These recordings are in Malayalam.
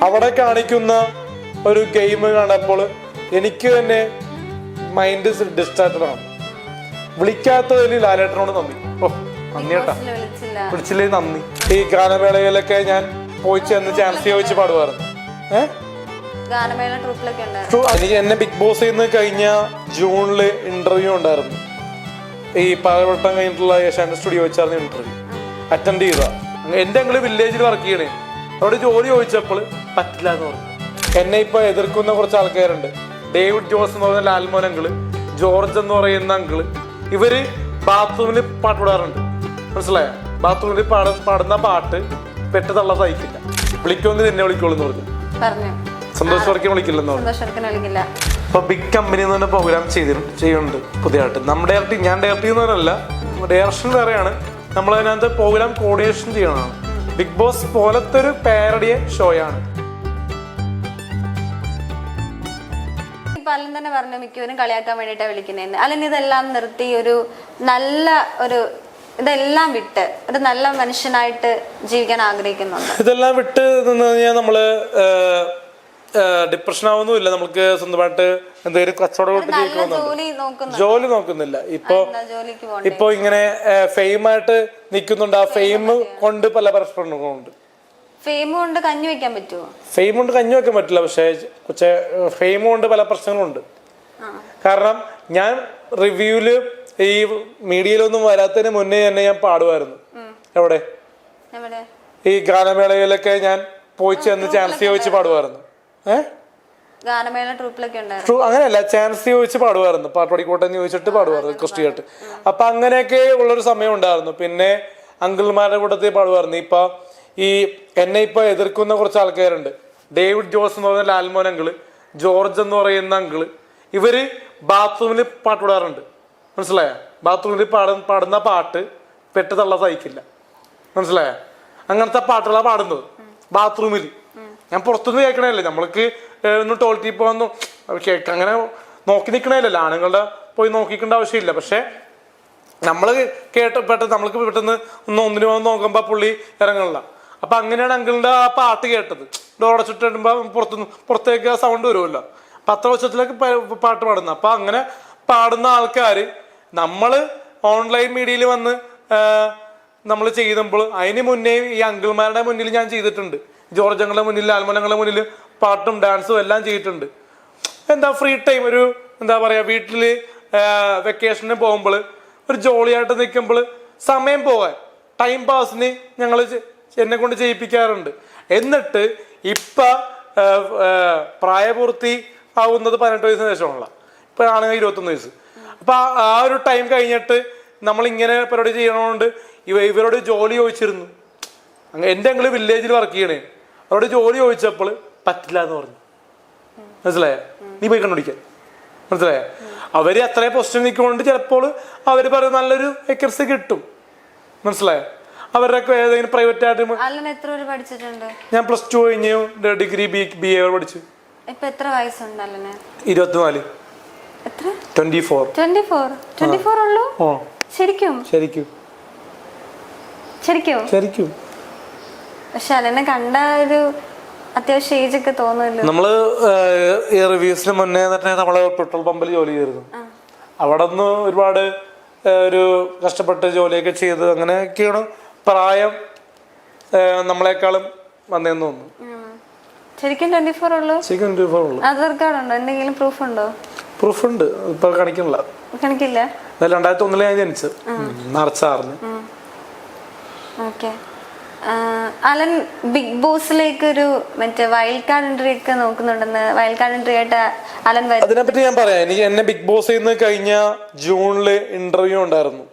അവിടെ കാണിക്കുന്ന ഒരു ഗെയിം കണ്ടപ്പോൾ എനിക്ക് തന്നെ മൈൻഡ് ഡിസ്ട്രാക്റ്റഡ് ആണ്. വിളിക്കാത്തതിൽ ലാലേട്ടനോട് നന്ദി. ഓ നന്ദി കേട്ടാ, വിളിച്ചില്ലേ നന്ദി. ഈ ഗാനമേളയിലൊക്കെ ഞാൻ പോയി ചെന്ന് ചാൻസ് ചോദിച്ച് പാടുമായിരുന്നു. എനിക്ക് എന്നെ ബിഗ് ബോസ് നിന്ന് കഴിഞ്ഞ ജൂണില് ഇന്റർവ്യൂ ഉണ്ടായിരുന്നു. ഈ പാലവട്ടം കഴിഞ്ഞിട്ടുള്ള ഏഷ്യാനെറ്റ് സ്റ്റുഡിയോ വെച്ചായിരുന്നു ഇന്റർവ്യൂ. അറ്റൻഡ് ചെയ്താ. എന്റെ അങ്ങള് വില്ലേജിൽ വർക്ക് ചെയ്യണേ. അവിടെ ജോലി ചോദിച്ചപ്പോൾ പറ്റില്ല എന്ന് പറഞ്ഞു. എന്നെ ഇപ്പൊ എതിർക്കുന്ന കുറച്ച് ആൾക്കാരുണ്ട്. ഡേവിഡ് ജോസ് എന്ന് പറയുന്ന ലാൽമോൻ അങ്കിള്, ജോർജ് എന്ന് പറയുന്ന അങ്കിള്, ഇവര് ബാത്റൂമിൽ പാട്ട് പാടാറുണ്ട്. മനസ്സിലായ? ബാത്റൂമിൽ പാടുന്ന പാട്ട് പെട്ട് തള്ള സഹിക്കില്ല. വിളിക്കുമെങ്കിൽ എന്നെ വിളിക്കുള്ളൂ എന്ന് പറഞ്ഞു. സന്തോഷ് വർക്കിനെ വിളിക്കില്ലെന്ന് പറഞ്ഞു. അപ്പൊ ബിഗ് കമ്പനി എന്ന് പറഞ്ഞ പ്രോഗ്രാം ചെയ്യുന്നുണ്ട് പുതിയതായിട്ട്. ഞാൻ ഡയറക്റ്റ് ചെയ്യുന്നവരല്ല, ഡയറക്ഷൻ വേറെയാണ്. നമ്മൾ അതിനകത്ത് പ്രോഗ്രാം കോർഡിനേഷൻ ചെയ്യണതാണ്. ബിഗ് ബോസ് പോലത്തെ ഒരു പാരഡി ഷോയാണ്. അലൻ തന്നെ പറഞ്ഞു മിക്കവരും കളിയാക്കാൻ വേണ്ടിയിട്ടാണ് വിളിക്കുന്നതെന്ന്. അലൻ ഇതെല്ലാം നിർത്തി ഒരു നല്ല ഒരു ഇതെല്ലാം വിട്ട് ഒരു നല്ല മനുഷ്യനായിട്ട് ജീവിക്കാൻ ആഗ്രഹിക്കുന്നുണ്ട്. ഇതെല്ലാം വിട്ട് നിന്ന് കഴിഞ്ഞാൽ നമ്മള് ഡിപ്രഷൻ ആവുന്നില്ല. നമുക്ക് സ്വന്തമായിട്ട് എന്തെങ്കിലും കച്ചവടം ജോലി നോക്കുന്നില്ല. ഇപ്പൊ ഇങ്ങനെ ഫെയിമായിട്ട് നിൽക്കുന്നുണ്ട്. ആ ഫെയിം കൊണ്ട് പല പ്രശ്നങ്ങളുണ്ട്. ഫെയിം കൊണ്ട് കഞ്ഞി വെക്കാൻ പറ്റുമോ? ഫെയിം കൊണ്ട് കഞ്ഞി വെക്കാൻ പറ്റില്ല. പക്ഷേ ഫെയിം കൊണ്ട് പല പ്രശ്നങ്ങളുണ്ട്. കാരണം ഞാൻ റിവ്യൂല് ഈ മീഡിയയിലൊന്നും വരാത്തതിന് മുന്നേ തന്നെ ഞാൻ പാടുമായിരുന്നു. എവിടെ? ഈ ഗാനമേളയിലൊക്കെ ഞാൻ പോയി ചെന്ന് ചാൻസ് ചോദിച്ച് പാടുമായിരുന്നു. അങ്ങനെയല്ല, ചാൻസ് ചോദിച്ച് പാടുമായിരുന്നു. പാട്ട് പാടിക്കോട്ടെ എന്ന് ചോദിച്ചിട്ട് പാടുമായിരുന്നു റിക്വസ്റ്റ്. അപ്പൊ അങ്ങനെയൊക്കെ ഉള്ളൊരു സമയം ഉണ്ടായിരുന്നു. പിന്നെ അങ്കിൾമാരുടെ കൂട്ടത്തിൽ പാടുമായിരുന്നു. ഇപ്പൊ ഈ എന്നെ ഇപ്പൊ എതിർക്കുന്ന കുറച്ച് ആൾക്കാരുണ്ട്. ഡേവിഡ് ജോസ് എന്ന് പറയുന്ന ലാൽമോൻ അങ്കിള്, ജോർജ് എന്ന് പറയുന്ന അങ്കിള്, ഇവര് ബാത്റൂമിൽ പാട്ട് പാടാറുണ്ട്. മനസ്സിലായ? ബാത്റൂമിൽ പാടുന്ന പാട്ട് പെട്ട് തള്ള സഹിക്കില്ല. മനസ്സിലായ? അങ്ങനത്തെ പാട്ടുകളാണ് പാടുന്നത് ബാത്റൂമിൽ. ഞാൻ പുറത്തുനിന്ന് കേൾക്കണല്ലേ. നമ്മൾക്ക് ഒന്ന് ടോയ്ലറ്റിൽ പോകുന്നു അങ്ങനെ നോക്കി നിൽക്കണേലല്ലോ. ആണുങ്ങളുടെ പോയി നോക്കിക്കേണ്ട ആവശ്യമില്ല. പക്ഷെ നമ്മൾ നമ്മൾക്ക് പെട്ടെന്ന് ഒന്നിനു പോകുന്ന നോക്കുമ്പോ പുള്ളി ഇറങ്ങണില്ല. അപ്പൊ അങ്ങനെയാണ് അങ്കിളിന്റെ ആ പാട്ട് കേട്ടത്. ഡോർ അടച്ചിട്ടുമ്പോ പുറത്തേക്ക് ആ സൗണ്ട് വരുമല്ലോ. അപ്പൊ അത്ര വർഷത്തിലേക്ക് പാട്ട് പാടുന്നത്. അപ്പൊ അങ്ങനെ പാടുന്ന ആൾക്കാര് നമ്മള് ഓൺലൈൻ മീഡിയയിൽ വന്ന് നമ്മൾ ചെയ്യുമ്പോൾ അതിന് മുന്നേ ഈ അങ്കിൾമാരുടെ മുന്നിൽ ഞാൻ ചെയ്തിട്ടുണ്ട്. ജോർജ് അങ്ങളുടെ മുന്നിൽ, ലാൽമോനങ്ങളുടെ മുന്നിൽ പാട്ടും ഡാൻസും എല്ലാം ചെയ്തിട്ടുണ്ട്. എന്താ ഫ്രീ ടൈം ഒരു എന്താ പറയാ വീട്ടില് വെക്കേഷന് പോകുമ്പോൾ ഒരു ജോളിയായിട്ട് നിൽക്കുമ്പോൾ സമയം പോകാൻ ടൈം പാസിന് ഞങ്ങൾ എന്നെ കൊണ്ട് ചെയ്യിപ്പിക്കാറുണ്ട്. എന്നിട്ട് ഇപ്പൊ പ്രായപൂർത്തി ആവുന്നത് 18 വയസ്സിന് ശേഷമുള്ള. ഇപ്പൊ ആണെങ്കിൽ 21 വയസ്സ്. അപ്പൊ ആ ഒരു ടൈം കഴിഞ്ഞിട്ട് നമ്മൾ ഇങ്ങനെ പരിപാടി ചെയ്യണോണ്ട് ഇവരോട് ജോലി ചോദിച്ചിരുന്നു. എന്റെ അങ്ങള് വില്ലേജിൽ വർക്ക് ചെയ്യണേ. അവരോട് ജോലി ചോദിച്ചപ്പോൾ പറ്റില്ല എന്ന് പറഞ്ഞു. മനസ്സിലായ? നീ പോയി കണ്ടുപിടിക്കാൻ. മനസ്സിലായ? അവര് അത്രയും പൊസിഷൻ നിൽക്കൊണ്ട് ചിലപ്പോൾ അവര് പറയും നല്ലൊരു എക്കർസ് കിട്ടും. മനസ്സിലായ? അവരുടെ ഏതെങ്കിലും പ്രൈവറ്റ് ആയിട്ട്. ഞാൻ +2 കഴിഞ്ഞു, ഡിഗ്രി BA പഠിച്ചു. 24. 24 ഉള്ളൂ? ശരിക്കും? പക്ഷെ അലനെ കണ്ട ഒരു അത്യാവശ്യം ഏജ് ഒക്കെ തോന്നുമല്ലോ. നമ്മള് ഈ റിവ്യൂസിന് മുന്നേ തന്നെ നമ്മള് പെട്രോൾ പമ്പിൽ ജോലി ചെയ്തിരുന്നു. അവിടെ നിന്ന് ഒരുപാട് ഒരു കഷ്ടപ്പെട്ട് ജോലിയൊക്കെ ചെയ്ത് അങ്ങനെയൊക്കെയാണ് പ്രായം നമ്മളെക്കാളും വന്നേന്ന് തോന്നുന്നു. ശരിക്കും 24 ഉള്ളൂ? ശരിക്കും 24 ഉള്ളൂ. ആധാർ കാർഡ് ഉണ്ടോ? എന്തെങ്കിലും പ്രൂഫ് ഉണ്ടോ? പ്രൂഫ് ഉണ്ട്. ഇപ്പൊ കാണിക്കില്ല. 2001 ഞാൻ ജനിച്ചത്. മാർച്ച് 6. ഓക്കെ. അലൻ ബിഗ് ബോസിലേക്ക് ഒരു മറ്റേ വൈൽഡ് കാർഡ് എൻട്രി ഒക്കെ നോക്കുന്നുണ്ടെന്ന്. വൈൽഡ് കാർഡ് എൻട്രി ആയിട്ട് അലൻ അതിനെപ്പറ്റി ഞാൻ പറയാം. എന്നെ ബിഗ് ബോസ് നിന്ന് കഴിഞ്ഞ ജൂണില് ഇന്റർവ്യൂ ഉണ്ടായിരുന്നു.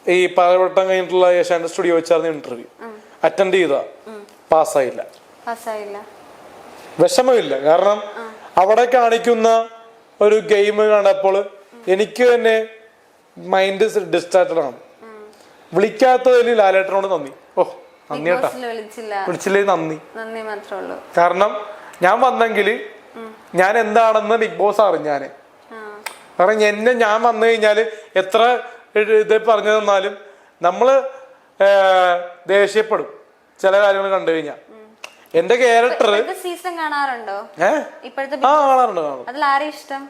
ഈ പാലവട്ടം കഴിഞ്ഞിട്ടുള്ള ഏഷ്യാനെറ്റ് സ്റ്റുഡിയോ വെച്ചായിരുന്നു ഇന്റർവ്യൂ. അറ്റൻഡ് ചെയ്താ പാസ്സായില്ല. വിഷമമില്ല. കാരണം അവിടെ കാണിക്കുന്ന ഒരു ഗെയിം കണ്ടപ്പോൾ എനിക്ക് തന്നെ മൈൻഡ് ഡിസ്ട്രാക്റ്റഡ് ആണ്. വിളിക്കാത്തതിൽ ലാലേട്ടനോട് നന്ദി. ഓ നന്ദി കേട്ടാ, വിളിച്ചില്ലേ നന്ദി. കാരണം ഞാൻ വന്നെങ്കിൽ ഞാൻ എന്താണെന്ന് ബിഗ് ബോസ് അറിഞ്ഞാന്. കാരണം ഞാൻ വന്നു കഴിഞ്ഞാല് എത്ര ഇത് പറഞ്ഞു തന്നാലും നമ്മള് ദേഷ്യപ്പെടും ചില കാര്യങ്ങൾ കണ്ടു കഴിഞ്ഞാൽ. എന്റെ ക്യാരക്ടർ സീസൺ കാണാറുണ്ടോ? ഇപ്പോഴത്തെ കാണാറുണ്ട്. അതിൽ ആരെ ഇഷ്ടം?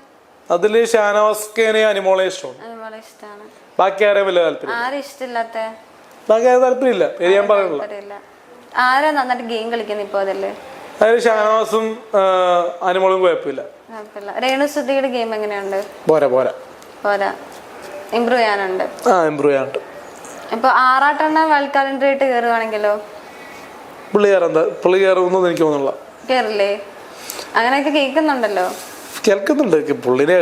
അതില് ഷാനവാസ്കേനെ അനിമോളെ ഇഷ്ടമാണ്. ബാക്കി ആരെയും വലിയ താല്പര്യം. ആരെ ഇഷ്ടമില്ലാത്ത? ബാക്കി ആരും താല്പര്യമില്ല. ഞാൻ പറയുന്നില്ല. ആരാ നന്നായിട്ട് ഗെയിം കളിക്കുന്നത് ഇപ്പൊ അതില്? അതിൽ ഷാനവാസും അനിമോളും കുഴപ്പമില്ല. രേണുസുധിയുടെ ഗെയിം എങ്ങനെയുണ്ട്? പോരാ, ഇമ്പ്രൂവ് ചെയ്യാനുണ്ട്. ഇമ്പ്രൂവ് ചെയ്യാനുണ്ട്. ഇപ്പൊ ആറാട്ടെണ്ണ വേൾഡ് കാലണ്ടർ ആയിട്ട് കയറുവാണെങ്കിലോ? പുള്ളി കയറുമെന്ന് എനിക്ക് തോന്നുന്നില്ല. കേറില്ലേ? അങ്ങനെയൊക്കെ കേൾക്കുന്നുണ്ടല്ലോ. കേൾക്കുന്നുണ്ട്. പുള്ളിനെ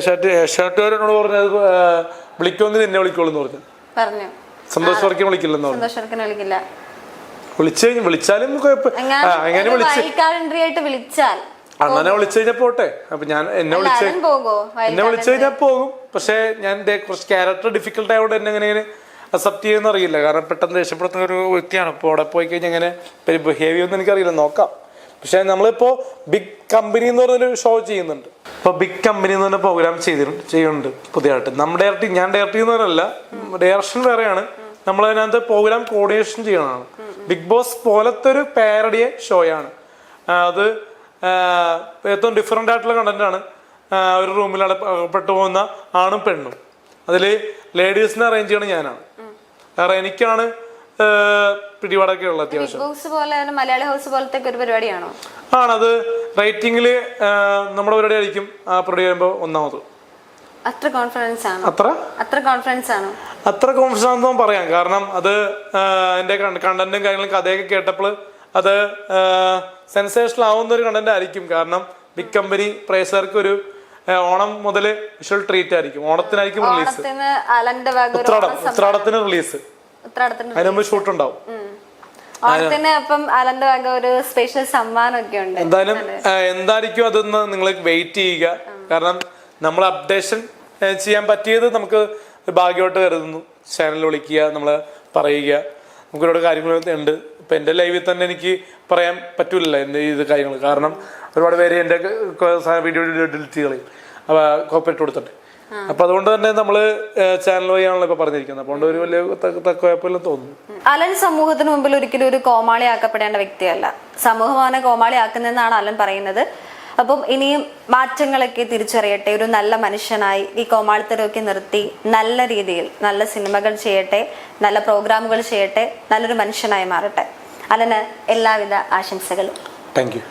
ഏഷ്യാട്ടുകാരനോട് പറഞ്ഞത് വിളിക്കുമെങ്കിൽ എന്നെ വിളിക്കുള്ളൂ പറഞ്ഞു. സന്തോഷ് വർക്കിനെ വിളിക്കില്ലെന്ന് വിളിക്കില്ല. വിളിച്ചാലും അങ്ങനെ വിളിച്ചു കഴിഞ്ഞാൽ പോട്ടെ. അപ്പൊ ഞാൻ എന്നെ വിളിച്ചു കഴിഞ്ഞാൽ പോകും. പക്ഷെ ഞാൻ കുറച്ച് ക്യാരക്ടർ ഡിഫിക്കൽട്ട് ആയതുകൊണ്ട് എന്നെ എങ്ങനെ അക്സെപ്റ്റ് ചെയ്യുമെന്ന് അറിയില്ല. കാരണം പെട്ടെന്ന് ദേഷ്യപ്പെടുത്തുന്ന ഒരു വ്യക്തിയാണ്. ഇപ്പോൾ അവിടെ പോയി കഴിഞ്ഞാൽ എങ്ങനെ ബിഹേവ് ചെയ്യുമെന്ന് എനിക്കറിയില്ല. നോക്കാം. പക്ഷെ നമ്മളിപ്പോ ബിഗ് കമ്പനി എന്ന് പറഞ്ഞൊരു ഷോ ചെയ്യുന്നുണ്ട്. ഇപ്പൊ ബിഗ് കമ്പനി എന്ന് പറഞ്ഞ പ്രോഗ്രാം ചെയ്യുന്നുണ്ട് പുതിയതായിട്ട്. ഞാൻ ഡയറക്റ്റ് ചെയ്യുന്നവരല്ല, ഡയറക്ഷൻ വേറെയാണ്. നമ്മളതിനകത്ത് പ്രോഗ്രാം കോർഡിനേഷൻ ചെയ്യണതാണ്. ബിഗ് ബോസ് പോലത്തെ ഒരു പാരഡി ഷോയാണ് അത്. ഏറ്റവും ഡിഫറെന്റ് ആയിട്ടുള്ള കണ്ടന്റ് ആണ്. ഒരു റൂമിൽ അകപ്പെട്ടു പോകുന്ന ആണും പെണ്ണും. അതില് ലേഡീസിനെ അറേഞ്ച് ചെയ്യണം ഞാനാണ്. കാരണം എനിക്കാണ് പിടിപാടൊക്കെ ഉള്ളത്. അത്യാവശ്യം മലയാളി ഹൗസ് പോലത്തെ ഒരു പരിപാടിയാണോ? ആണത്. റേറ്റിംഗില് നമ്മുടെ പരിപാടി ആയിരിക്കും ആ പരിപാടി വരുമ്പോ ഒന്നാമത്. അത്ര കോൺഫിഡൻസ് ആണെന്ന് പറയാം. കാരണം അത് എന്റെ കണ്ടന്റും കാര്യങ്ങളും കഥയൊക്കെ കേട്ടപ്പോൾ അത് സെൻസേഷണൽ ആവുന്ന ഒരു കണ്ടന്റ് ആയിരിക്കും. കാരണം ബിഗ് കമ്പനി പ്രേക്ഷകർക്ക് ഒരു ഓണം മുതല് വിഷ്വൽ ട്രീറ്റ് ആയിരിക്കും. ഓണത്തിനായിരിക്കും റിലീസ്. ഉത്രാടത്തിന് റിലീസ്. അതിന് മുമ്പ് ഷൂട്ട് ഉണ്ടാവും. എന്തായിരിക്കും അതൊന്ന് നിങ്ങൾ വെയിറ്റ് ചെയ്യുക. കാരണം നമ്മൾ അപ്ഡേഷൻ ചെയ്യാൻ പറ്റിയത് നമുക്ക് ഭാഗ്യമായിട്ട് കരുതുന്നു. ചാനൽ വിളിക്കുക, നമ്മള് പറയുക, നമുക്ക് ഒരുപാട് കാര്യങ്ങൾ ഉണ്ട്. ഇപ്പൊ എന്റെ ലൈവിൽ തന്നെ എനിക്ക് പറയാൻ പറ്റൂല എന്റെ ഇത് കാര്യങ്ങൾ. കാരണം ഒരുപാട് പേര് എന്റെ വീഡിയോ ഡിലീറ്റ് കളയും കോപ്പറേറ്റ് കൊടുത്തിട്ട്. അപ്പൊ അതുകൊണ്ട് തന്നെ നമ്മള് ചാനൽ വഴിയാണല്ലോ ഇപ്പൊ പറഞ്ഞിരിക്കുന്നത്. അതുകൊണ്ട് ഒരു വലിയ കുഴപ്പമില്ലെന്ന് തോന്നുന്നു. അലൻ സമൂഹത്തിന് മുമ്പിൽ ഒരിക്കലും ഒരു കോമാളിയാക്കപ്പെടേണ്ട വ്യക്തിയല്ല. സമൂഹമാണ് കോമാളിയാക്കുന്നതെന്നാണ് അലൻ പറയുന്നത്. അപ്പം ഇനിയും മാറ്റങ്ങളൊക്കെ തിരിച്ചറിയട്ടെ. ഒരു നല്ല മനുഷ്യനായി ഈ കോമാളിത്തരമൊക്കെ നിർത്തി നല്ല രീതിയിൽ നല്ല സിനിമകൾ ചെയ്യട്ടെ, നല്ല പ്രോഗ്രാമുകൾ ചെയ്യട്ടെ, നല്ലൊരു മനുഷ്യനായി മാറട്ടെ. അലന് എല്ലാവിധ ആശംസകളും. Thank you.